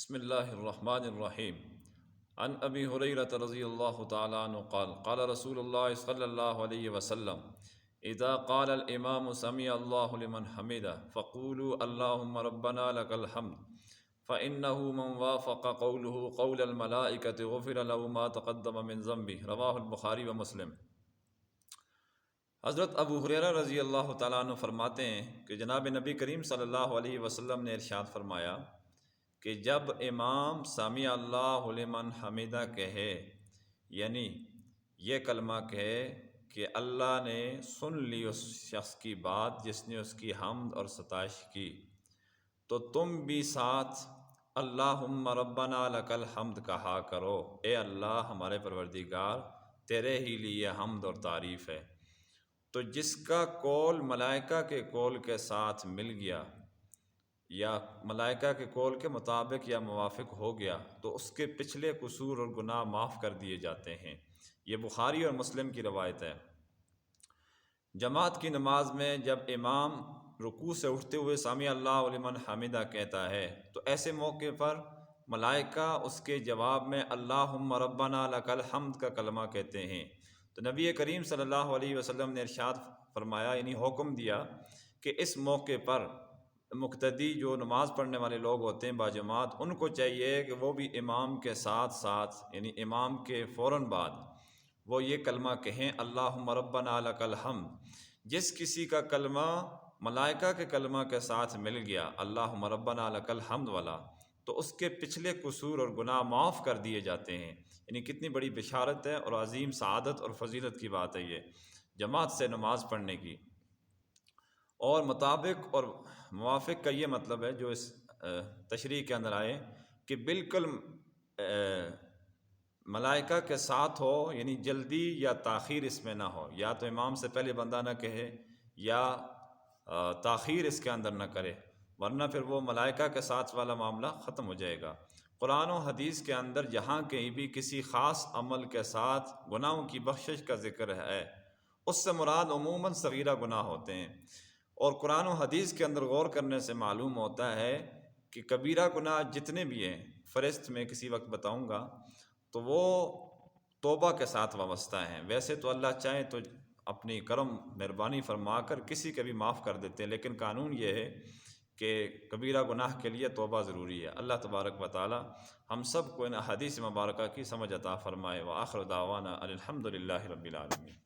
بسم اللہ الرحمن الرحیم عن ابی ہریرہ رضی اللہ تعالی عنہ قال قال رسول اللہ صلی اللہ علیہ وسلم اذا قال الامام سمع اللہ لمن حمدہ فقولوا اللہم ربنا لک الحمد فإنه من وافق قوله قول الملائکة غفر له ما تقدم من ذنبه رواہ البخاری و مسلم۔ حضرت ابو ہریرہ رضی اللہ تعالیٰ عنہ فرماتے ہیں کہ جناب نبی کریم صلی اللہ علیہ وسلم نے ارشاد فرمایا کہ جب امام سمع اللہ لمن حمدہ کہے، یعنی یہ کلمہ کہے کہ اللہ نے سن لی اس شخص کی بات جس نے اس کی حمد اور ستائش کی، تو تم بھی ساتھ اللہم ربنا لک الحمد کہا کرو، اے اللہ ہمارے پروردگار تیرے ہی لیے حمد اور تعریف ہے۔ تو جس کا قول ملائکہ کے قول کے ساتھ مل گیا یا ملائکہ کے قول کے مطابق یا موافق ہو گیا تو اس کے پچھلے قصور اور گناہ معاف کر دیے جاتے ہیں۔ یہ بخاری اور مسلم کی روایت ہے۔ جماعت کی نماز میں جب امام رکوع سے اٹھتے ہوئے سامع اللہ لمن حمدہ کہتا ہے تو ایسے موقع پر ملائکہ اس کے جواب میں اللہم ربنا لک الحمد کا کلمہ کہتے ہیں۔ تو نبی کریم صلی اللہ علیہ وسلم نے ارشاد فرمایا، یعنی حکم دیا کہ اس موقع پر مقتدی جو نماز پڑھنے والے لوگ ہوتے ہیں باجماعت، ان کو چاہیے کہ وہ بھی امام کے ساتھ ساتھ، یعنی امام کے فوراً بعد وہ یہ کلمہ کہیں اللہم ربنا لک الحمد۔ جس کسی کا کلمہ ملائکہ کے کلمہ کے ساتھ مل گیا اللہم ربنا لک الحمد والا، تو اس کے پچھلے قصور اور گناہ معاف کر دیے جاتے ہیں۔ یعنی کتنی بڑی بشارت ہے اور عظیم سعادت اور فضیلت کی بات ہے یہ جماعت سے نماز پڑھنے کی۔ اور مطابق اور موافق کا یہ مطلب ہے جو اس تشریح کے اندر آئے کہ بالکل ملائکہ کے ساتھ ہو، یعنی جلدی یا تاخیر اس میں نہ ہو، یا تو امام سے پہلے بندہ نہ کہے یا تاخیر اس کے اندر نہ کرے، ورنہ پھر وہ ملائکہ کے ساتھ والا معاملہ ختم ہو جائے گا۔ قرآن و حدیث کے اندر جہاں کہیں بھی کسی خاص عمل کے ساتھ گناہوں کی بخشش کا ذکر ہے، اس سے مراد عموماً صغیرہ گناہ ہوتے ہیں، اور قرآن و حدیث کے اندر غور کرنے سے معلوم ہوتا ہے کہ کبیرہ گناہ جتنے بھی ہیں، فہرست میں کسی وقت بتاؤں گا، تو وہ توبہ کے ساتھ وابستہ ہیں۔ ویسے تو اللہ چاہے تو اپنی کرم مہربانی فرما کر کسی کا بھی معاف کر دیتے ہیں، لیکن قانون یہ ہے کہ کبیرہ گناہ کے لیے توبہ ضروری ہے۔ اللہ تبارک و تعالی ہم سب کو ان حدیث مبارکہ کی سمجھ عطا فرمائے۔ وآخر دعوانا الحمد للہ رب العالمین۔